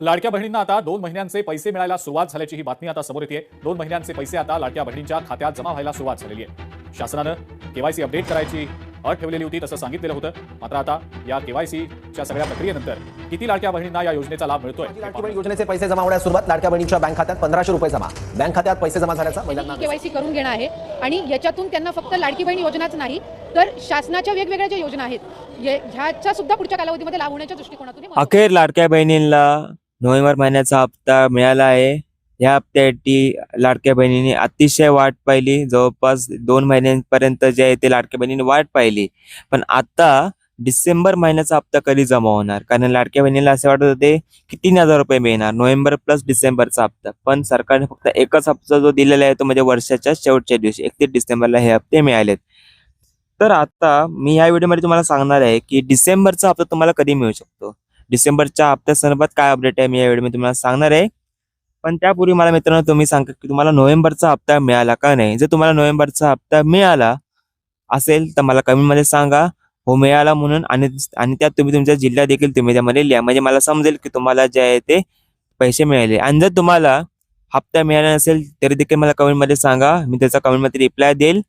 लाडक्या बहिणींना आता 2 महिन्यांचे पैसे मिळायला सुरुवात झाल्याची ही बातमी आता समोर येते। 2 महिन्यांचे पैसे आता लाडक्या बहिणींच्या खात्यात जमा व्हायला सुरुवात झालेली आहे। शासनानं केवायसी अपडेट करायची अट ठेवलेली होती तसं सांगितलेलं होतं। मात्र आता या केवायसीच्या सगळ्या प्रक्रियेनंतर किती लाडक्या बहिणींना या योजनेचा लाभ मिळतोय? लाडकी बहीण योजनेचे पैसे जमा होण्यास सुरुवात। लाडक्या बहिणींच्या बँक खात्यात 1500 रुपये जमा। बँक खात्यात पैसे जमा झाल्याचा महिलांना केवायसी करून घेणं आहे आणि याच्यातून त्यांना फक्त लाडकी बहीण योजनाच नाही तर शासनाच्या वेगवेगळ्या ज्या योजना आहेत ह्याचा सुद्धा पुढच्या कालावधीमध्ये लाभ होण्याच्या दृष्टिकोनातून अखेर लाडक्या बहिणींना नोव्हेंबर महिन्याचा हप्ता मिळाला आहे। या हप्त्यासाठी लाडक्या बहिणींनी अतिशय वाट पाहिली। जवळपास 2 महिन्यांपर्यंत जे आहे ते लाडक्या बहिणींनी वाट पाहिली, पण आता डिसेंबर महिन्याचा हप्ता कधी जमा होणार? कारण लाडक्या बहिणीला असे वाटत होते की 3000 रुपये मिळणार नोव्हेंबर प्लस डिसेंबरचा हप्ता, पण सरकारने फक्त एकच हप्ता जो दिलेला आहे तो म्हणजे वर्षाच्या शेवटच्या दिवशी 31 डिसेंबरला हे हप्ते मिळालेत। तर आता मी या व्हिडिओमध्ये तुम्हाला सांगणार आहे की डिसेंबरचा हप्ता तुम्हाला कधी मिळू शकतो, डिसेंबरच्या हप्त्यासंदर्भात काय अपडेट आहे मी या व्हिडिओमध्ये तुम्हाला सांगणार आहे। पण त्यापूर्वी मला मित्रांनो तुम्ही सांगा की तुम्हाला नोव्हेंबरचा हप्ता मिळाला का नाही। जर तुम्हाला नोव्हेंबरचा हप्ता मिळाला असेल तर मला कमेंटमध्ये सांगा हो मिळाला म्हणून, आणि त्यात तुम्ही तुमच्या जिल्हा देखील तुम्ही त्यामध्ये लिहा, म्हणजे मला समजेल की तुम्हाला जे आहे ते पैसे मिळाले। आणि जर तुम्हाला हप्ता मिळाला नसेल तरी देखील मला कमेंटमध्ये सांगा, मी त्याचा कमेंटमध्ये रिप्लाय देईल।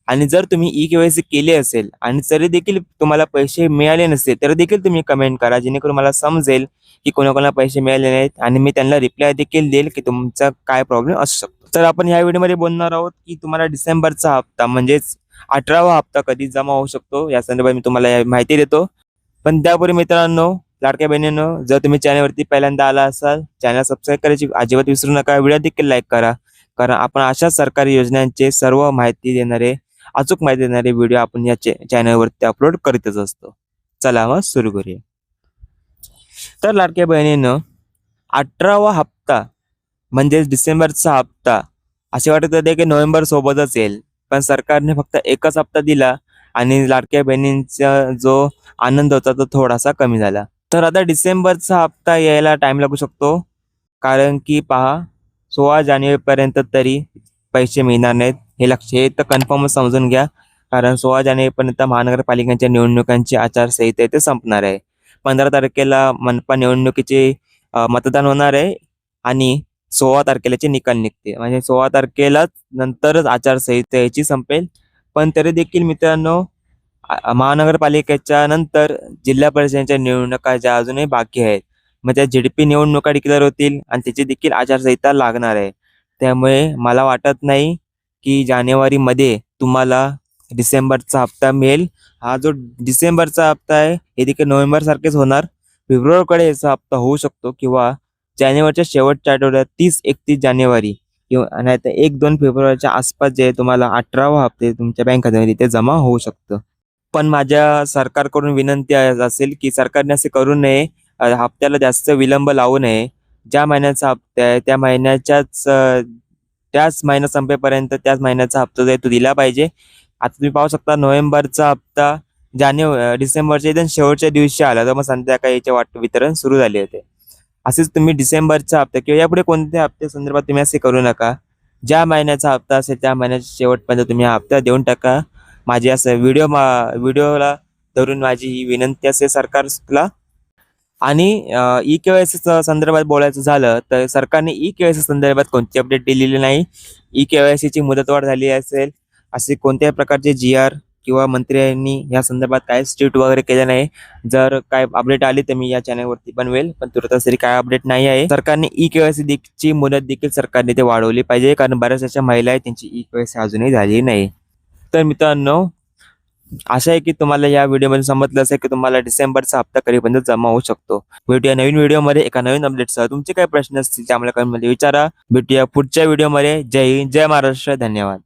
आणि जर तुम्ही ई-केवायसी केली असेल आणि तरी देखील तुम्हाला पैसे मिळाले नसेल तरी देखील तुम्ही कमेंट करा, जेणेकरून मला समजेल की कोणाकोणाला पैसे मिळाले नाहीत आणि मी त्यांना रिप्लाय देखील देईल की तुमचा काय प्रॉब्लेम असू शकतो। तर आपण ह्या व्हिडिओमध्ये बोलणार आहोत की तुम्हाला डिसेंबरचा हप्ता म्हणजेच 18वा हप्ता कधी जमा होऊ शकतो या संदर्भात मी तुम्हाला माहिती देतो। पण त्यापूर्वी मित्रांनो, लाडक्या बहिणींनो, जर तुम्ही चॅनलवरती पहिल्यांदा आला असाल चॅनल सबस्क्राईब करायची अजिबात विसरू नका। व्हिडिओ देखील लाईक करा, कारण आपण अशा सरकारी योजनांचे सर्व माहिती देणारे अचूक माहिती देणारे व्हिडिओ आपण या चॅनलवरती अपलोड करीतच असतो। चला मग सुरू करूया। तर लाडक्या बहिणींनो, 18वा हप्ता म्हणजे डिसेंबरचा हप्ता असे वाटत होते की नोव्हेंबर सोबतच येईल, पण सरकारने फक्त एकच हप्ता दिला आणि लाडक्या बहिणींचा जो आनंद होता तो थोडासा कमी झाला। तर आता डिसेंबरचा हप्ता यायला टाइम लागू शकतो, कारण की पहा 16 जानेवारीपर्यंत तरी पैसे मिळणार नाहीत, हे तर कन्फर्म समजून घ्या। कारण 16 जानेवारीपर्यंत महानगरपालिकांच्या निवडणुकांची आचारसंहिता इथे संपणार आहे। 15 तारखेला मनपा निवडणुकीचे मतदान होणार आहे आणि 16 तारखेलाचे निकाल निघते, म्हणजे 16 तारखेला नंतरच आचारसंहिता याची संपेल। पण तरी देखील मित्रांनो, महानगरपालिकेच्या नंतर जिल्हा परिषदेच्या निवडणुका ज्या अजूनही बाकी आहेत, मग त्या ZP निवडणुका डिक्लेअर होतील आणि त्याची देखील आचारसंहिता लागणार आहे। त्यामुळे मला वाटत नाही की जानेवारीमध्ये तुम्हाला डिसेंबरचा हप्ता मिळेल। हा जो डिसेंबरचा हप्ता आहे हे देखील नोव्हेंबर सारखेच होणार, फेब्रुवारीकडे याचा हप्ता होऊ शकतो किंवा जानेवारीच्या शेवटच्या आठवड्यात 30-31 जानेवारी किंवा नाही तर 1-2 फेब्रुवारीच्या आसपास जे तुम्हाला 18वा हप्ते तुमच्या बँक खात्यामध्ये ते जमा होऊ शकतं। पण माझ्या सरकारकडून विनंती असेल की सरकारने असे करू नये, हप्त्याला जास्त विलंब लावू नये। ज्या महिन्याचा हप्ता आहे त्या महिन्याच्याच त्याच महिना संपेपर्यंत त्याच महिन्याचा हप्ता जो आहे तो दिला पाहिजे। आता तुम्ही पाहू शकता नोव्हेंबरचा हप्ता डिसेंबरच्या एकदम शेवटच्या दिवशी आला, तर मग संध्याकाळी याचे वितरण सुरू झाले होते। असेच तुम्ही डिसेंबरचा हप्ता किंवा यापुढे कोणत्या हप्त्या संदर्भात तुम्ही असे करू नका। ज्या महिन्याचा हप्ता असेल त्या महिन्याच्या शेवटपर्यंत तुम्ही हा हप्ता देऊन टाका। माझी असं व्हिडिओला धरून माझी ही विनंती असेल सरकारला। आणि ई-केवायसी संदर्भात बोलायचं झालं तर सरकारने ई-केवायसी संदर्भात कोणती अपडेट दिलेली नाही। ई-केवायसीची मुदतवाढ झाली असेल असे कोणत्याही प्रकारचे GR किंवा मंत्र्यांनी या संदर्भात काय स्ट्रिक्ट वगैरे केलं नाही। जर काय अपडेट आली तर मी या चॅनलवरती बनवेल, पण तुरंत तरी काय अपडेट नाही आहे। सरकारने ई-केवायसी ची मुदत देखील सरकारने ते वाढवली पाहिजे, कारण बऱ्याच अशा महिला आहेत त्यांची ई-केवायसी अजूनही झाली नाही। तर मित्रांनो, आशा आहे की तुम्हाला या व्हिडिओमध्ये समजलं असेल की तुम्हाला डिसेंबरचा हप्ता कधीपर्यंत जमा होऊ शकतो। भेटूया नवीन व्हिडिओमध्ये एका नवीन अपडेटसह। तुमचे काय प्रश्न असतील ते आम्हाला कमेंटमध्ये विचारा। भेटूया पुढच्या व्हिडिओमध्ये। जय हिंद, जय महाराष्ट्र, धन्यवाद।